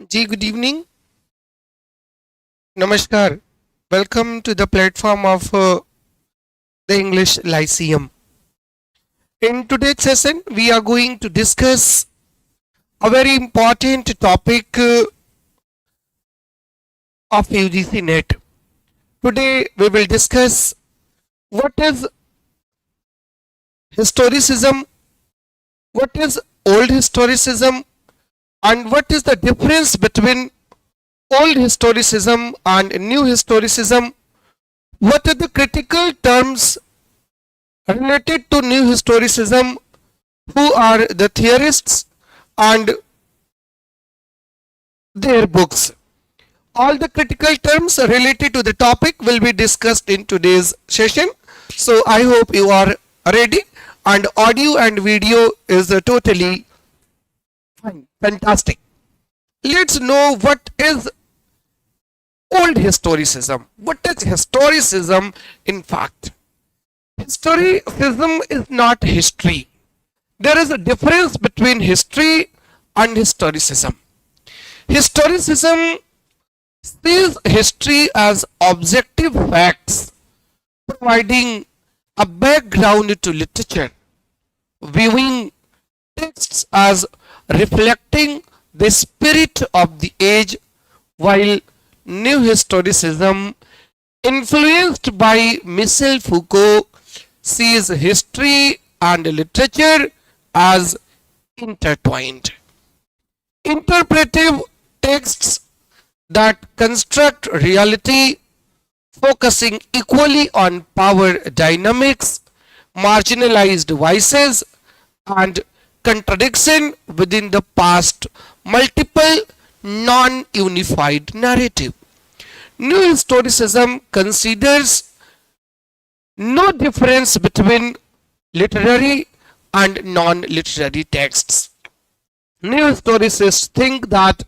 Ji, good evening. Namaskar. Welcome to the platform of the English Lyceum. In today's session, we are going to discuss a very important topic of UGC-NET. Today, we will discuss what is historicism, what is old historicism, and what is the difference between old historicism and new historicism. What are the critical terms related to new historicism? Who are the theorists and their books? All the critical terms related to the topic will be discussed in today's session. So I hope you are ready, and audio and video is totally fine. Fantastic. Let's know what is old historicism. What is historicism in fact? Historicism is not history. There is a difference between history and historicism. Historicism sees history as objective facts, providing a background to literature, viewing texts as reflecting the spirit of the age, while new historicism, influenced by Michel Foucault, sees history and literature as intertwined. Interpretive texts that construct reality, focusing equally on power dynamics, marginalized voices, and contradiction within the past multiple non-unified narrative. New historicism considers no difference between literary and non-literary texts. New historicists think that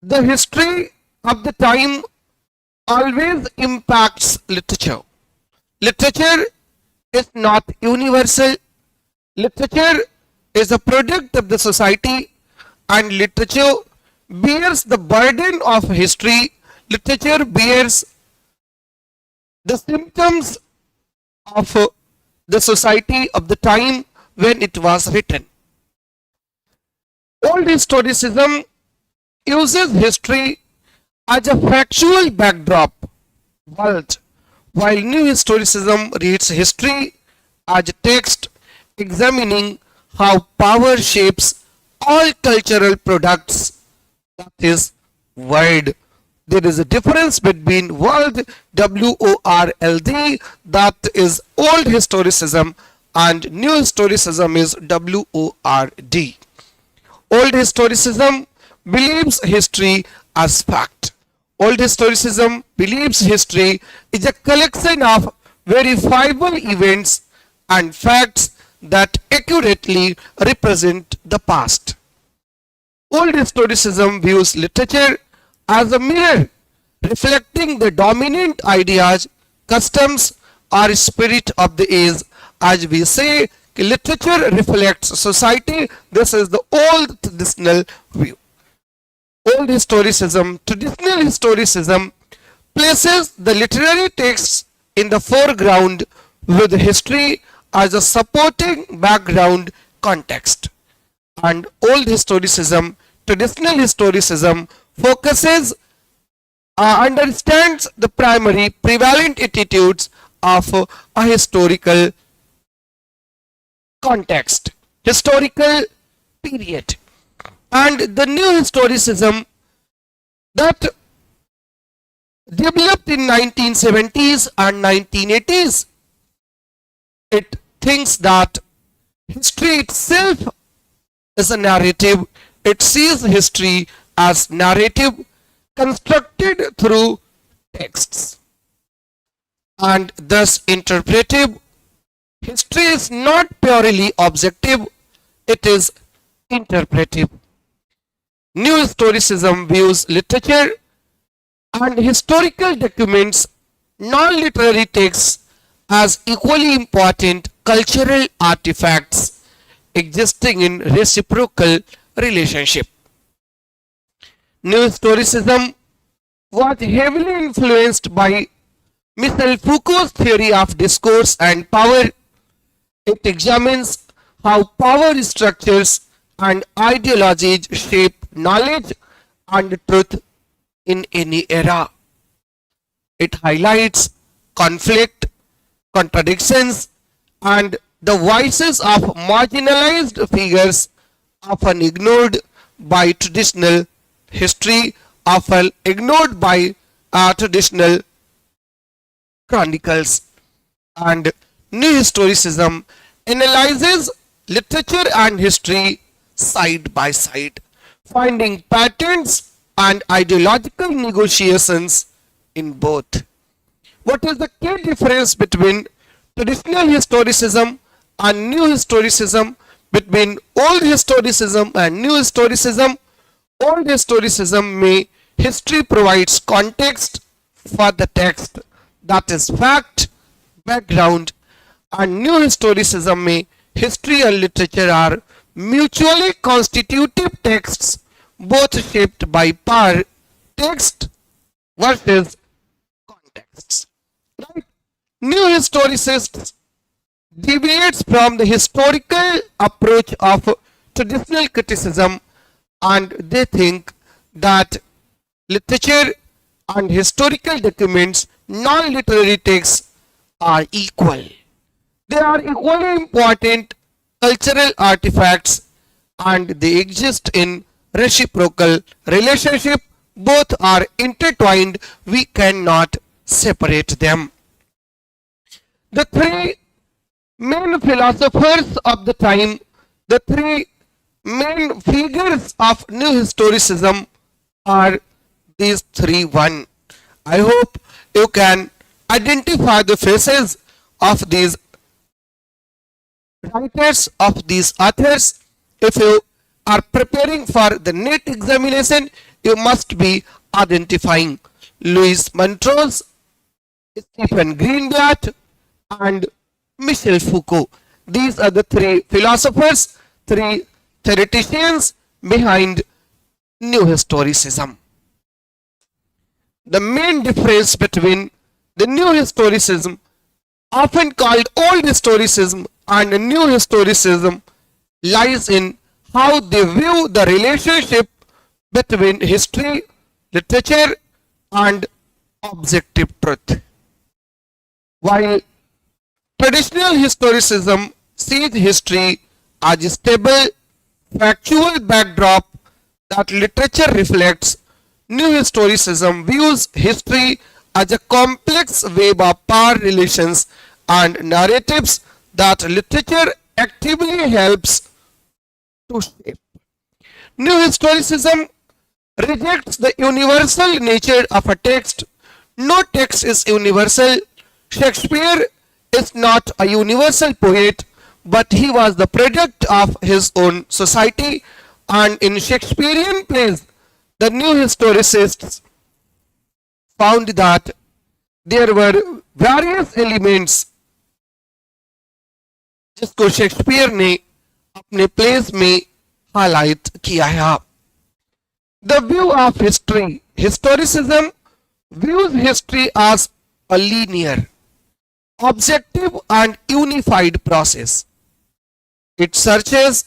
the history of the time always impacts literature. Literature is not universal. Literature is a product of the society, and literature bears the burden of history. Literature bears the symptoms of the society of the time when it was written. Old historicism uses history as a factual backdrop world, while new historicism reads history as a text examining how power shapes all cultural products, that is world. There is a difference between world, W-O-R-L-D, that is old historicism, and new historicism is W-O-R-D. Old historicism believes history as fact. Old historicism believes history is a collection of verifiable events and facts that accurately represent the past. Old historicism views literature as a mirror reflecting the dominant ideas, customs, or spirit of the age. As we say, literature reflects society. This is the old traditional view. Old historicism, traditional historicism, places the literary texts in the foreground with history as a supporting background context. And old historicism, traditional historicism, focuses, understands the primary prevalent attitudes of a historical context, historical period. And the new historicism that developed in 1970s and 1980s, it thinks that history itself is a narrative. It sees history as narrative constructed through texts, and thus interpretive. History is not purely objective, it is interpretive. New historicism views literature and historical documents, non-literary texts, as equally important cultural artifacts existing in reciprocal relationship. New Historicism was heavily influenced by Michel Foucault's theory of discourse and power. It examines how power structures and ideologies shape knowledge and truth in any era. It highlights conflict, contradictions, and the voices of marginalized figures often ignored by traditional history, often ignored by traditional chronicles. And New Historicism analyzes literature and history side by side, finding patterns and ideological negotiations in both. What is the key difference between traditional historicism and new historicism? Between old historicism and new historicism, old historicism may history provides context for the text, that is fact, background, and new historicism may history and literature are mutually constitutive texts, both shaped by power, text versus contexts. Right? New historicists deviates from the historical approach of traditional criticism, and they think that literature and historical documents, non-literary texts, are equal. They are equally important cultural artifacts and they exist in reciprocal relationship. Both are intertwined. We cannot separate them. The three main philosophers of the time, the three main figures of new historicism are these three. One, I hope you can identify the faces of these writers, of these authors. If you are preparing for the NET examination, you must be identifying Louis Montrose, Stephen Greenblatt, and Michel Foucault. These are the three philosophers, three theoreticians behind new historicism. The main difference between the new historicism, often called old historicism, and the new historicism lies in how they view the relationship between history, literature, and objective truth. While traditional historicism sees history as a stable, factual backdrop that literature reflects, new historicism views history as a complex web of power relations and narratives that literature actively helps to shape. New historicism rejects the universal nature of a text. No text is universal. Shakespeare is not a universal poet, but he was the product of his own society, and in Shakespearean plays, the new historicists found that there were various elements जिसको Shakespeare ने अपने place में highlight किया है. The view of history. Historicism views history as a linear, objective and unified process. It searches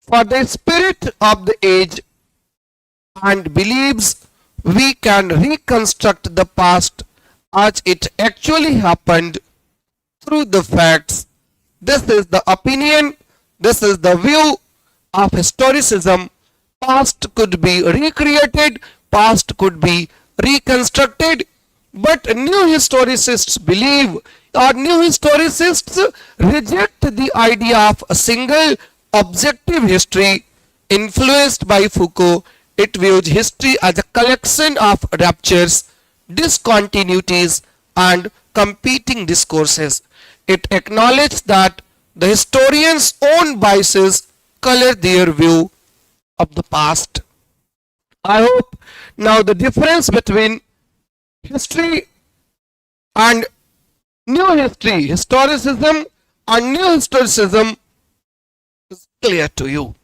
for the spirit of the age and believes we can reconstruct the past as it actually happened through the facts. This is the opinion, this is the view of historicism. Past could be recreated, past could be reconstructed, but new historicists believe, or new historicists reject the idea of a single objective history. Influenced by Foucault, it views history as a collection of ruptures, discontinuities and competing discourses. It acknowledges that the historian's own biases color their view of the past. I hope now the difference between history and new history, historicism and new historicism is clear to you.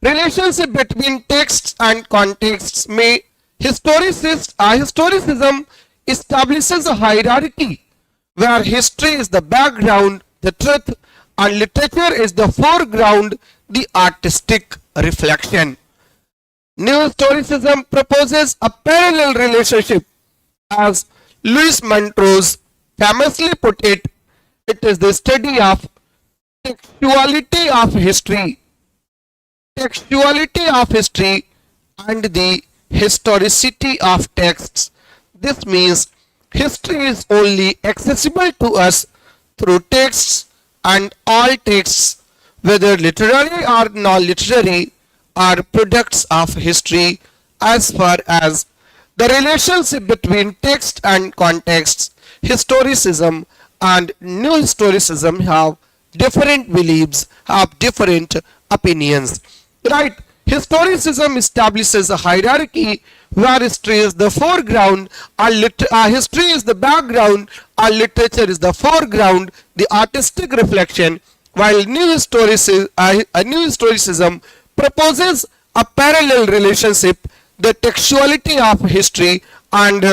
relationship between texts and contexts may historicism establishes a hierarchy where history is the background, the truth, and literature is the foreground, the artistic reflection. New historicism proposes a parallel relationship. As Louis Montrose famously put it, it is the study of textuality of history and the historicity of texts. This means history is only accessible to us through texts, and all texts, whether literary or non-literary, are products of history as far as the relationship between text and context. Historicism and new historicism have different beliefs, have different opinions. Right? Historicism establishes a hierarchy where history is the foreground, history is the background, our literature is the foreground, the artistic reflection, while new historicism proposes a parallel relationship, the textuality of history and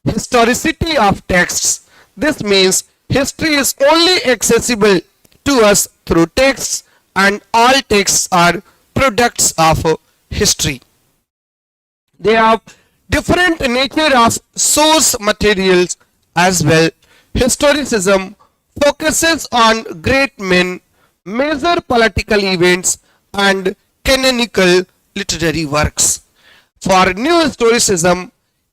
historicity of texts. This means history is only accessible to us through texts, and all texts are products of history. They have different nature of source materials as well. Historicism focuses on great men, major political events, and canonical literary works. For new historicism,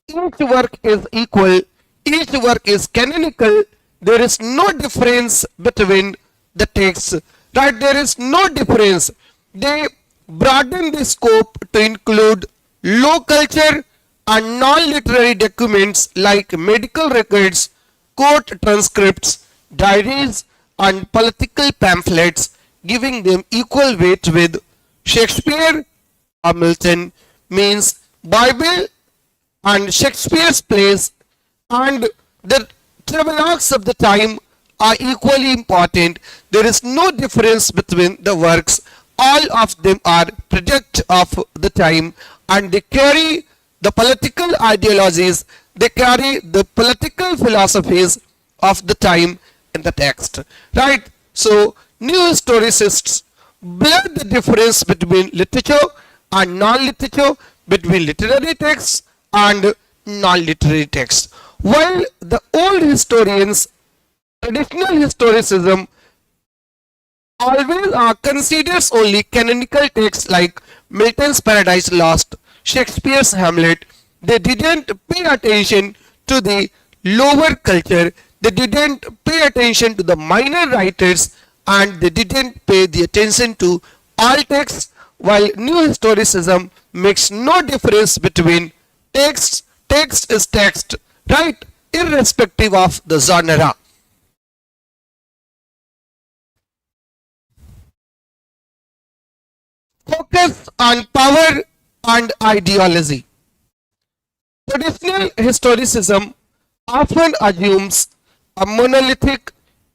each work is equal, each work is canonical, there is no difference between the texts, right? There is no difference. They broaden the scope to include low culture and non-literary documents like medical records, court transcripts, diaries, and political pamphlets, giving them equal weight with Shakespeare. Hamilton means Bible and Shakespeare's plays and the travelogues of the time are equally important. There is no difference between the works. All of them are product of the time, and they carry the political ideologies, they carry the political philosophies of the time in the text. Right? So, new historicists blur the difference between literature and non-literature, between literary texts and non-literary texts. While the old historians, traditional historicism always considers only canonical texts like Milton's Paradise Lost, Shakespeare's Hamlet. They didn't pay attention to the lower culture, they didn't pay attention to the minor writers, and they didn't pay the attention to all texts, while new historicism makes no difference between texts. Text is text, right? Irrespective of the genre. Focus on power and ideology. Traditional historicism often assumes a monolithic,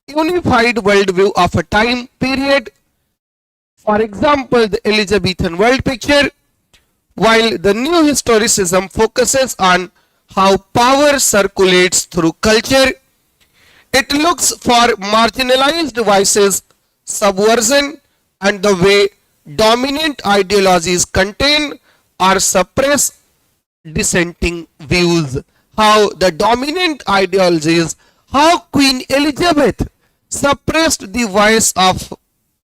unified worldview of a time period. For example, the Elizabethan world picture, while the new historicism focuses on how power circulates through culture. It looks for marginalized voices, subversion, and the way dominant ideologies contain or suppress dissenting views. How the dominant ideologies, how Queen Elizabeth suppressed the voice of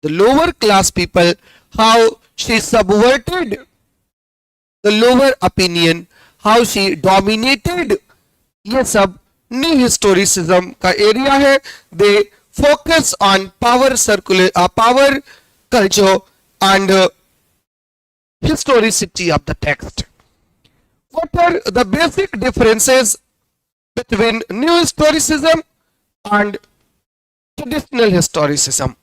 the lower class people, how she subverted the lower opinion, how she dominated. ये सब new historicism का area है. They focus on power power culture and historicity of the text. What are the basic differences between new historicism and traditional historicism?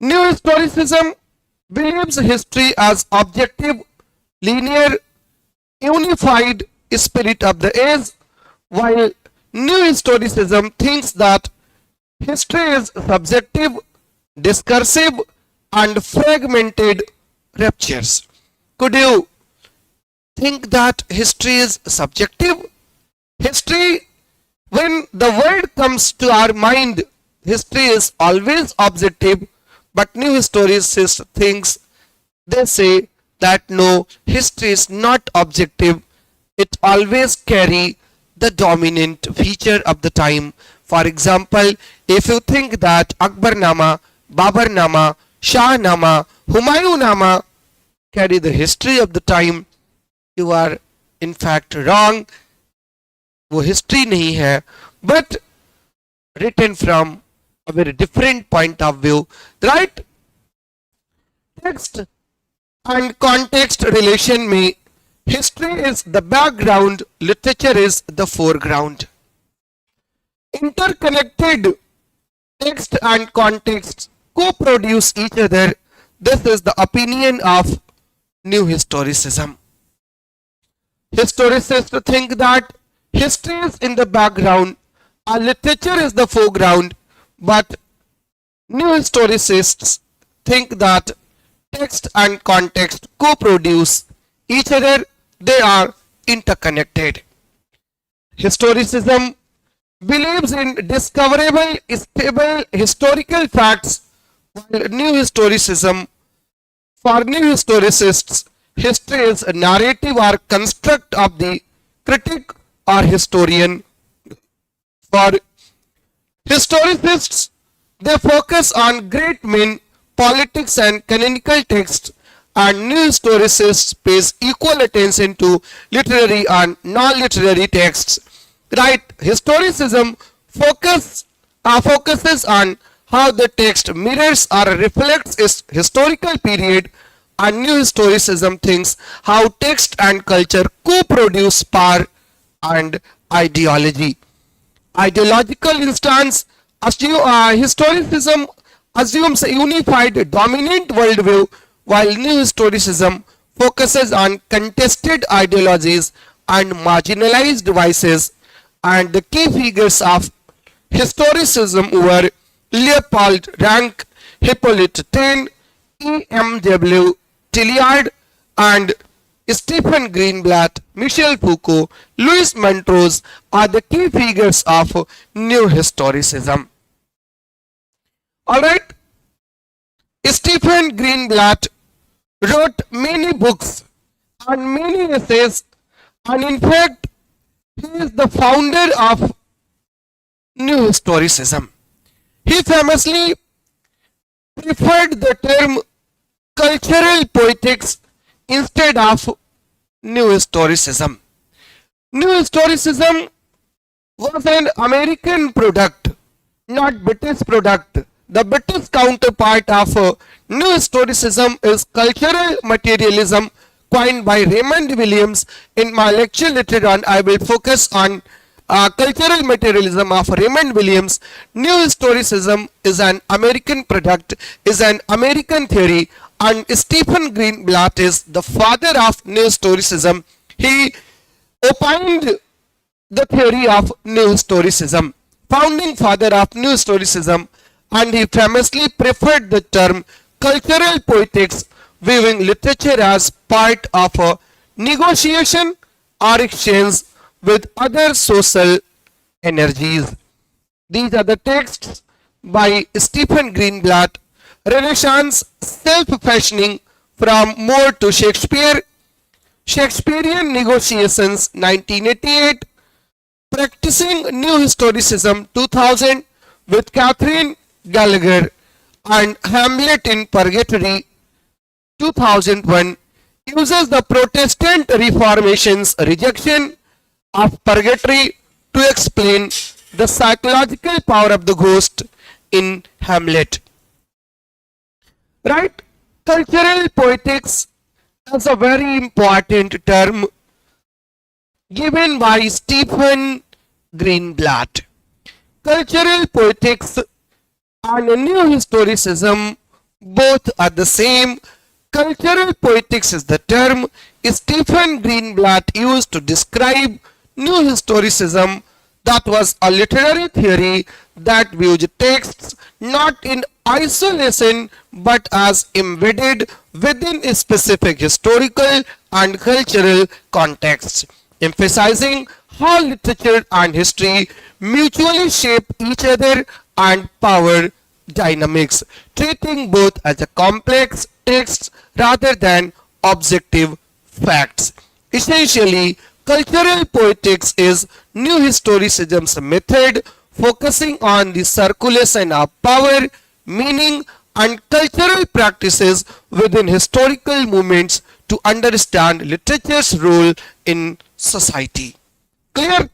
New historicism believes history as objective, linear, unified spirit of the age, while new historicism thinks that history is subjective, discursive, and fragmented ruptures. Could you think that history is subjective? History, when the word comes to our mind, history is always objective, but new historicists thinks, they say that no, history is not objective. It always carry the dominant feature of the time. For example, if you think that Akbarnama, Babarnama, Shahnama, Humayunama carry the history of the time, you are in fact wrong. वो history नहीं है, but written from a very different point of view, right? Text and context relation में history is the background, literature is the foreground. Interconnected text and context co-produce each other. This is the opinion of new historicism. Historicists think that history is in the background and literature is the foreground, but new historicists think that text and context co-produce each other. They are interconnected. Historicism believes in discoverable, stable historical facts, while new historicism, for new historicists, history is a narrative or construct of the critic or historian. For historicists, they focus on great men, politics and canonical texts, and new historicists pays equal attention to literary and non-literary texts. Right? Historicism focuses on how the text mirrors or reflects its historical period, and new historicism thinks how text and culture co-produce power and ideology. Ideological instance, historicism assumes a unified dominant worldview, while new historicism focuses on contested ideologies and marginalized voices. And the key figures of historicism were Leopold Rank, Hippolyte Taine, E.M.W. Tilliard, and Stephen Greenblatt, Michel Foucault, Louis Montrose are the key figures of new historicism. Alright, Stephen Greenblatt wrote many books and many essays, and in fact, he is the founder of new historicism. He famously preferred the term cultural poetics instead of new historicism. New historicism was an American product, not British product. The British counterpart of new historicism is cultural materialism, coined by Raymond Williams. In my lecture later on, I will focus on cultural materialism of Raymond Williams. New historicism is an American product, is an American theory, and Stephen Greenblatt is the father of new historicism. He opined the theory of new historicism, founding father of new historicism, and he famously preferred the term cultural poetics, viewing literature as part of a negotiation or exchange with other social energies. These are the texts by Stephen Greenblatt. Renaissance self-fashioning from Moore to Shakespeare, Shakespearean negotiations 1988, practicing new historicism 2000 with Catherine Gallagher, and Hamlet in Purgatory 2001 uses the Protestant Reformation's rejection of purgatory to explain the psychological power of the ghost in Hamlet. Right? Cultural poetics is a very important term given by Stephen Greenblatt. Cultural poetics and new historicism both are the same. Cultural poetics is the term Stephen Greenblatt used to describe new historicism. That was a literary theory that views texts not in isolation but as embedded within a specific historical and cultural contexts, emphasizing how literature and history mutually shape each other and power dynamics, treating both as a complex texts rather than objective facts. Essentially, cultural poetics is new historicism's method focusing on the circulation of power, meaning, and cultural practices within historical movements to understand literature's role in society. Clear?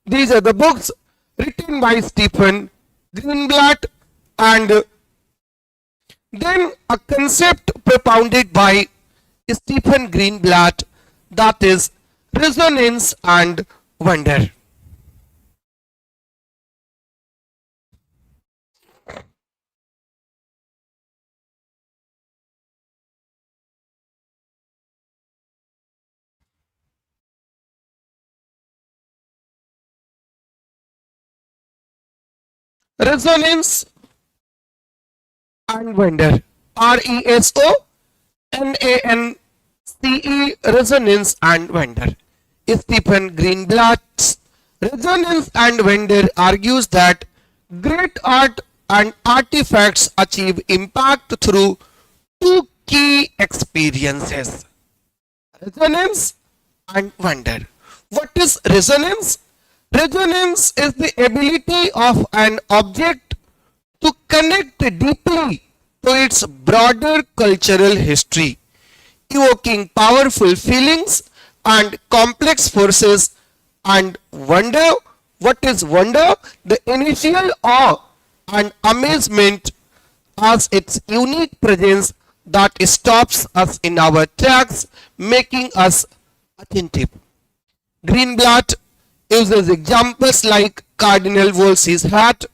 These are the books written by Stephen Greenblatt, and then a concept propounded by Stephen Greenblatt, that is resonance and wonder. Resonance and wonder. RESONANCE, resonance and wonder. Stephen Greenblatt's Resonance and Wonder argues that great art and artifacts achieve impact through two key experiences: resonance and wonder. What is resonance? Resonance is the ability of an object to connect deeply to its broader cultural history, evoking powerful feelings and complex forces. And wonder, what is wonder? The initial awe and amazement as its unique presence that stops us in our tracks, making us attentive. Greenblatt uses examples like Cardinal Wolsey's hat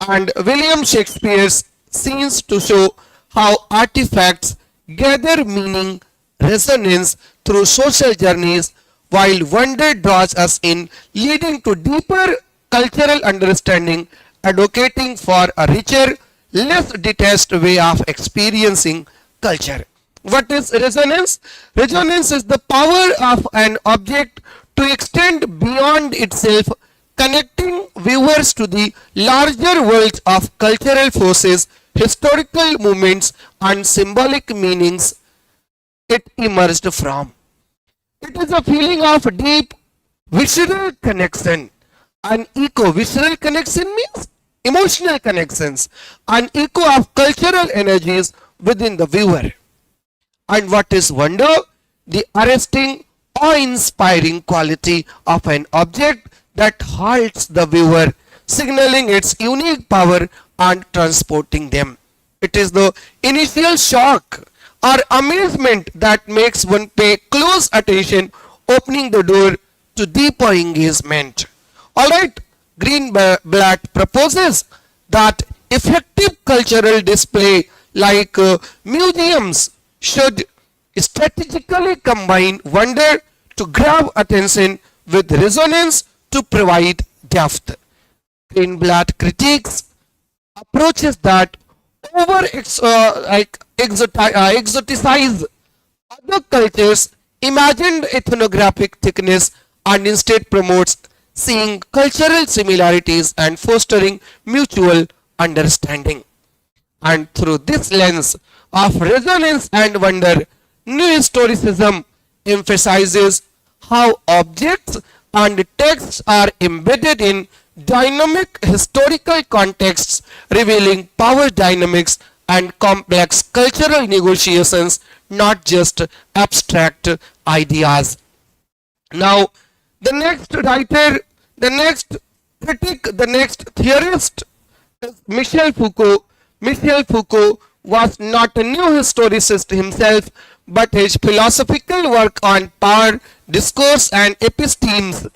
and William Shakespeare's scenes to show how artifacts gather meaning, resonance through social journeys, while wonder draws us in, leading to deeper cultural understanding, advocating for a richer, less detached way of experiencing culture. What is resonance? Resonance is the power of an object to extend beyond itself, connecting viewers to the larger world of cultural forces, historical movements, and symbolic meanings it emerged from. It is a feeling of deep visceral connection. An echo, visceral connection means emotional connections, an echo of cultural energies within the viewer. And what is wonder? The arresting, awe-inspiring quality of an object that halts the viewer, signaling its unique power and transporting them. It is the initial shock or amazement that makes one pay close attention, opening the door to deeper engagement. Alright, Greenblatt proposes that effective cultural display like museums should strategically combine wonder to grab attention with resonance to provide depth. Greenblatt critiques approaches that exoticize other cultures' imagined ethnographic thickness and instead promotes seeing cultural similarities and fostering mutual understanding. And through this lens of resonance and wonder, New Historicism emphasizes how objects and texts are embedded in dynamic historical contexts, revealing power dynamics and complex cultural negotiations, not just abstract ideas. Now, the next writer, the next critic, the next theorist is Michel Foucault. Michel Foucault was not a new historicist himself, but his philosophical work on power, discourse, and epistemes,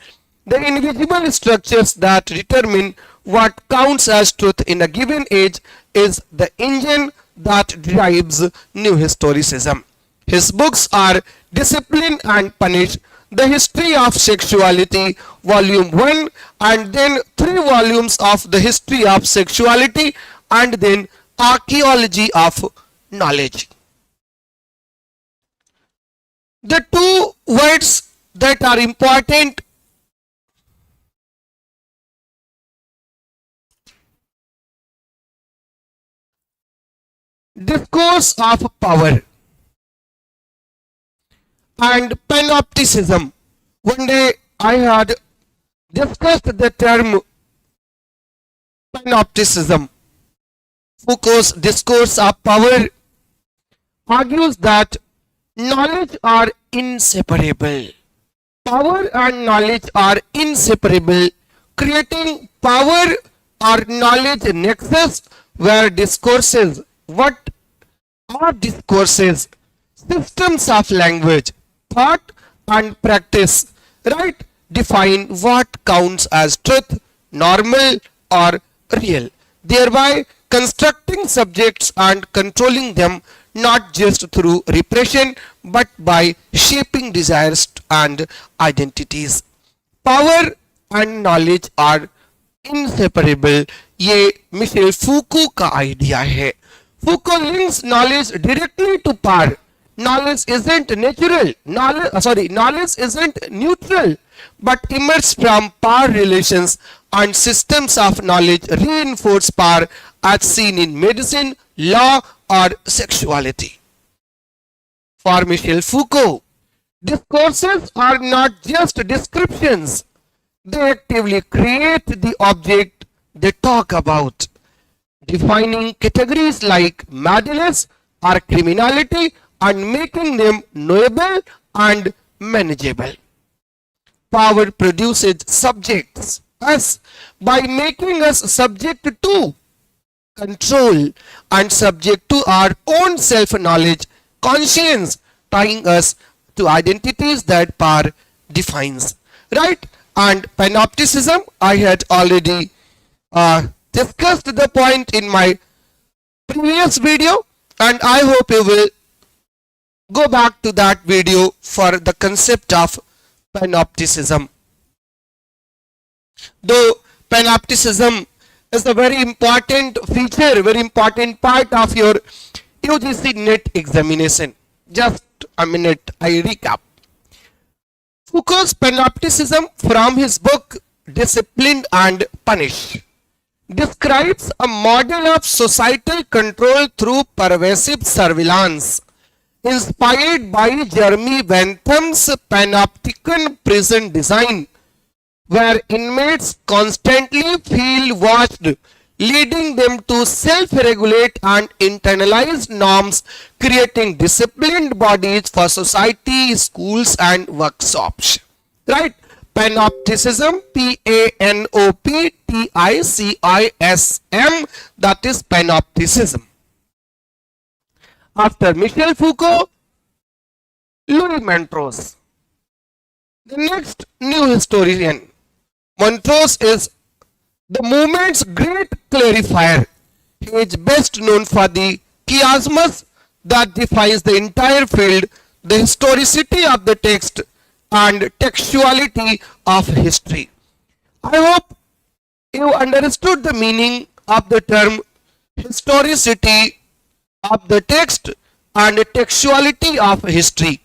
the invisible structures that determine what counts as truth in a given age, is the engine that drives new historicism. His books are Discipline and Punish, The History of Sexuality, Volume 1, and then 3 volumes of The History of Sexuality, and then Archaeology of Knowledge. The two words that are important: discourse of power and panopticism. One day I had discussed the term panopticism. Foucault's discourse of power argues that knowledge are inseparable. Power and knowledge are inseparable, creating power or knowledge nexus where discourses. What are discourses? Systems of language, thought and practice, right? Define what counts as truth, normal or real, thereby constructing subjects and controlling them not just through repression but by shaping desires and identities. Power and knowledge are inseparable. ये Michel Foucault का idea है. Foucault links knowledge directly to power. Knowledge isn't natural. Knowledge isn't neutral, but emerges from power relations, and systems of knowledge reinforce power as seen in medicine, law, or sexuality. For Michel Foucault, discourses are not just descriptions. They actively create the object they talk about, defining categories like madness or criminality and making them knowable and manageable. Power produces subjects, us, by making us subject to control and subject to our own self-knowledge, conscience, tying us to identities that power defines. Right? And panopticism, I had already discussed the point in my previous video, and I hope you will go back to that video for the concept of panopticism. Though panopticism is a very important feature, very important part of your UGC-NET examination. Just a minute, I recap. Foucault's panopticism from his book Discipline and Punish describes a model of societal control through pervasive surveillance, inspired by Jeremy Bentham's panopticon prison design, where inmates constantly feel watched, leading them to self-regulate and internalize norms, creating disciplined bodies for society, schools and workshops. Right? Panopticism, P-A-N-O-P-T-I-C-I-S-M, that is panopticism. After Michel Foucault, Louis Montrose. The next new historian. Montrose is the movement's great clarifier. He is best known for the chiasmus that defines the entire field, the historicity of the text and textuality of history. I hope you understood the meaning of the term historicity of the text and textuality of history.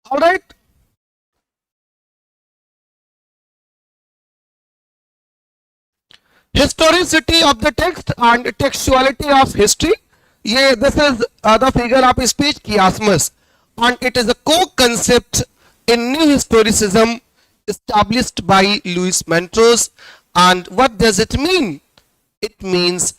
All right. Historicity of the text and textuality of history. Yeah, this is the figure of speech chiasmus, and it is a co-concept in new historicism established by Louis Montrose. And what does it mean? It means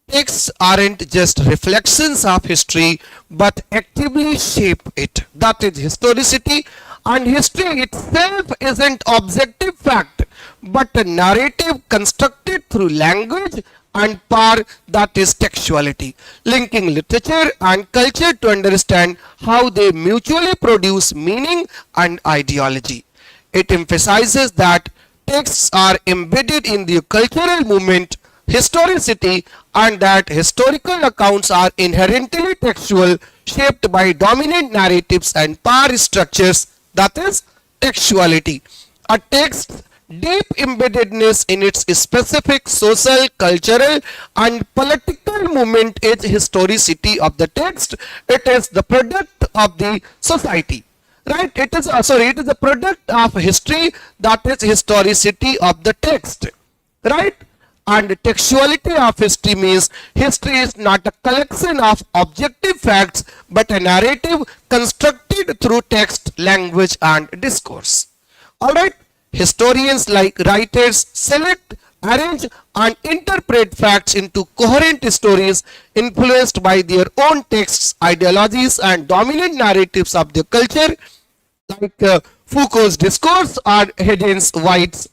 texts aren't just reflections of history but actively shape it. That is historicity. And history itself isn't objective fact but a narrative constructed through language and power, that is textuality, linking literature and culture to understand how they mutually produce meaning and ideology. It emphasizes that texts are embedded in the cultural movement, historicity, and that historical accounts are inherently textual, shaped by dominant narratives and power structures, that is, textuality. A text's deep embeddedness in its specific social, cultural, and political movement is historicity of the text. It is the product of the society. Right? It is a product of history, that is historicity of the text. Right? And textuality of history means history is not a collection of objective facts but a narrative constructed through text, language, and discourse. Alright? Historians, like writers, select, arrange, and interpret facts into coherent stories influenced by their own texts, ideologies, and dominant narratives of their culture, like Foucault's discourse or Hayden's White's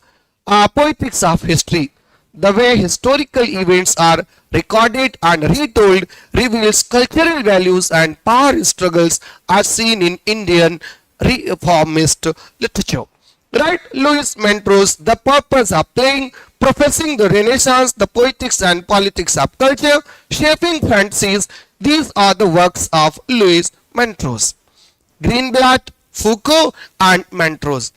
poetics of history. The way historical events are recorded and retold reveals cultural values and power struggles as seen in Indian reformist literature. Right? Louis Montrose, The Purpose of Playing, Professing the Renaissance, The Poetics and Politics of Culture, Shaping Fantasies. These are the works of Louis Montrose. Greenblatt, Foucault, and Montrose.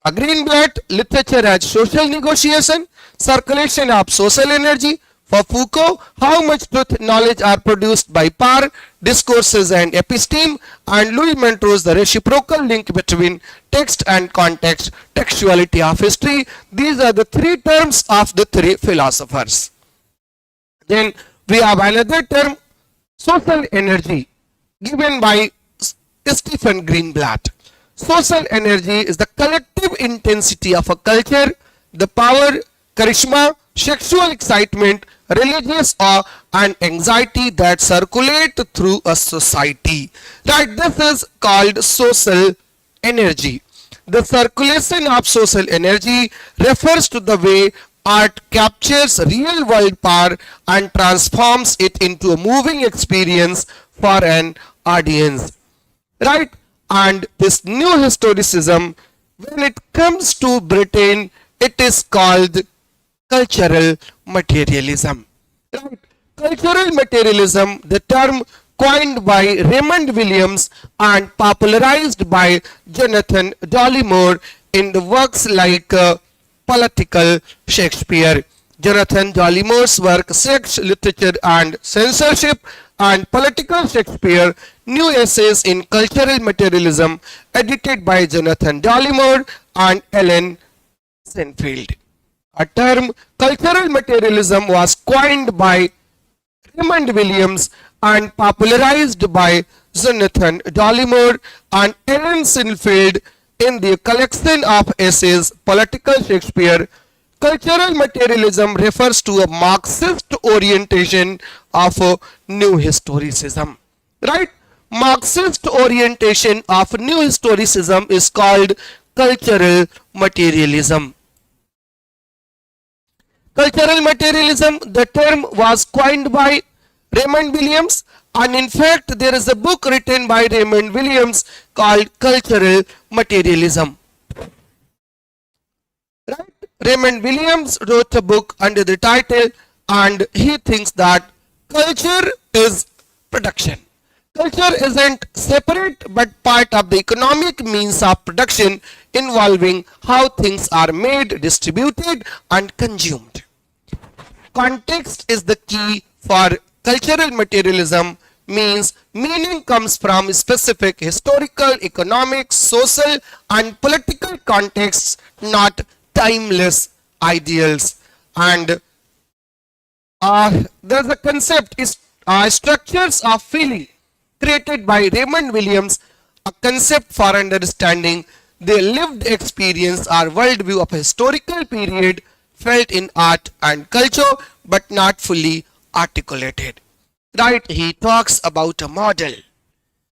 Greenblatt, literature as social negotiation, circulation of social energy. For Foucault, how much truth, knowledge are produced by power, discourses, and episteme. And Louis Montrose, the reciprocal link between text and context, textuality of history. These are the three terms of the three philosophers. Then we have another term, social energy, given by Stephen Greenblatt. Social energy is the collective intensity of a culture, the power, charisma, sexual excitement, religious awe, and anxiety that circulate through a society. Right, this is called social energy. The circulation of social energy refers to the way art captures real world power and transforms it into a moving experience for an audience. Right? And this new historicism, when it comes to Britain, it is called cultural materialism. Right? Cultural materialism, the term coined by Raymond Williams and popularized by Jonathan Dollimore in the works like Political Shakespeare. Jonathan Dollimore's work Sex, Literature and Censorship and Political Shakespeare, New Essays in Cultural Materialism, edited by Jonathan Dollimore and Ellen Sinfield. A term cultural materialism was coined by Raymond Williams and popularized by Jonathan Dollimore and Ellen Sinfield in the collection of essays Political Shakespeare. Cultural materialism refers to a Marxist orientation of new historicism. Right? Marxist orientation of new historicism is called cultural materialism. Cultural materialism, the term was coined by Raymond Williams, and in fact there is a book written by Raymond Williams called Cultural Materialism. Right? Raymond Williams wrote a book under the title, and he thinks that culture is production. Culture isn't separate but part of the economic means of production involving how things are made, distributed, and consumed. Context is the key for cultural materialism, means meaning comes from specific historical, economic, social, and political contexts, not timeless ideals. And there's a concept is structures of feeling created by Raymond Williams, a concept for understanding the lived experience or worldview of a historical period felt in art and culture but not fully articulated. Right? He talks about a model.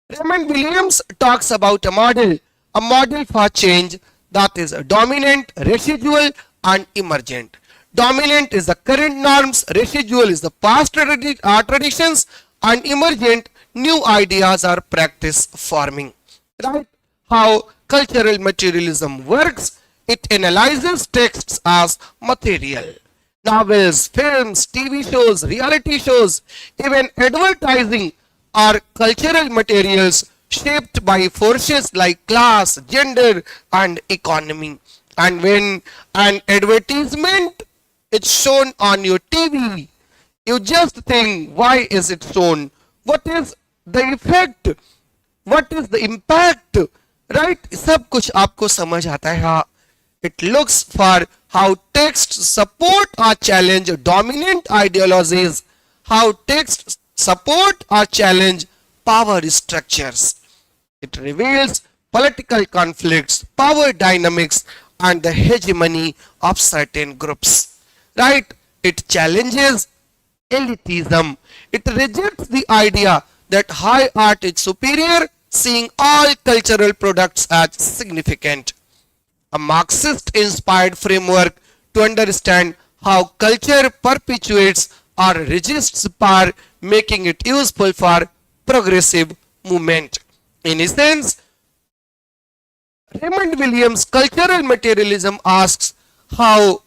Raymond Williams talks about a model for change that is dominant, residual, and emergent. Dominant is the current norms, residual is the past traditions, and emergent, new ideas are practice forming. Right? How cultural materialism works, It analyzes texts as material. Novels, films, TV shows, reality shows, even advertising are cultural materials shaped by forces like class, gender, and economy. And when an advertisement is shown on your TV, you just think, why is it shown? What is the effect? What is the impact? Right? सब कुछ आपको समझ आता है. हाँ. It looks for how texts support or challenge dominant ideologies, how texts support or challenge power structures. It reveals political conflicts, power dynamics, and the hegemony of certain groups. Right? It challenges elitism. It rejects the idea that high art is superior, seeing all cultural products as significant. A Marxist-inspired framework to understand how culture perpetuates or resists power, making it useful for progressive movement. In essence, Raymond Williams' cultural materialism asks, how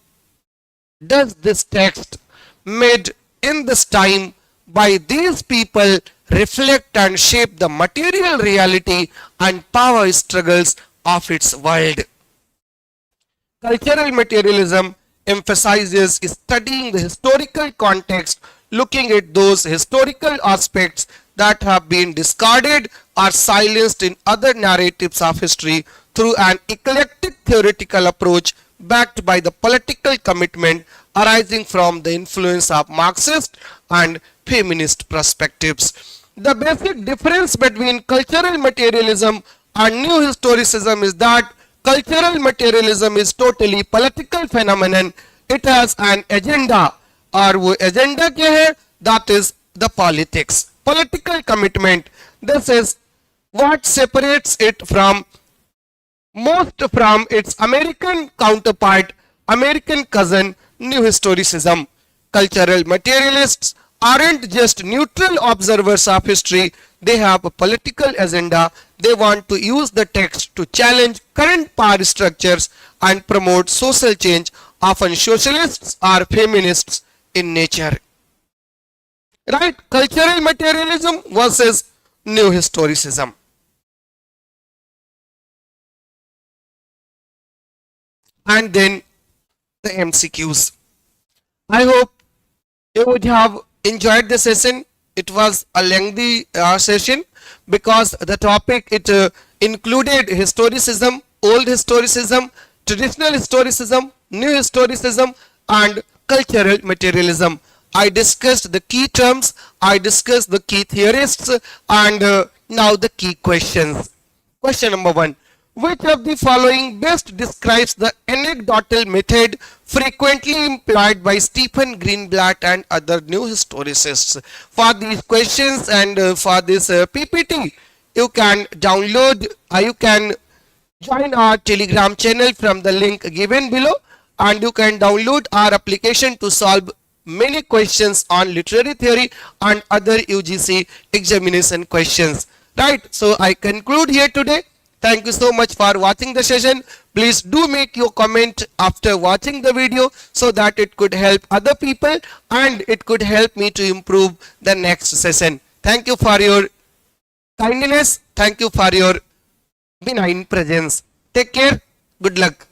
does this text made in this time by these people reflect and shape the material reality and power struggles of its world? Cultural materialism emphasizes studying the historical context, looking at those historical aspects that have been discarded or silenced in other narratives of history through an eclectic theoretical approach backed by the political commitment arising from the influence of Marxist and feminist perspectives. The basic difference between cultural materialism and new historicism is that cultural materialism is totally political phenomenon. It has an agenda, और वो agenda क्या है? That is the politics, political commitment. This is what separates it from its American counterpart, American cousin, New Historicism. Cultural materialists aren't just neutral observers of history, they have a political agenda. They want to use the text to challenge current power structures and promote social change, often socialists or feminists in nature. Right? Cultural materialism versus New Historicism. And then the MCQs. I hope you would have enjoyed the session. It was a lengthy session because the topic it included historicism, old historicism, traditional historicism, new historicism, and cultural materialism. I discussed the key terms, I discussed the key theorists, and now the key questions. Question number 1. Which of the following best describes the anecdotal method frequently employed by Stephen Greenblatt and other new historicists? For these questions and for this PPT, you can download, you can join our Telegram channel from the link given below, and you can download our application to solve many questions on literary theory and other UGC examination questions. Right? So I conclude here today. Thank you so much for watching the session. Please do make your comment after watching the video so that it could help other people and it could help me to improve the next session. Thank you for your kindness. Thank you for your benign presence. Take care. Good luck.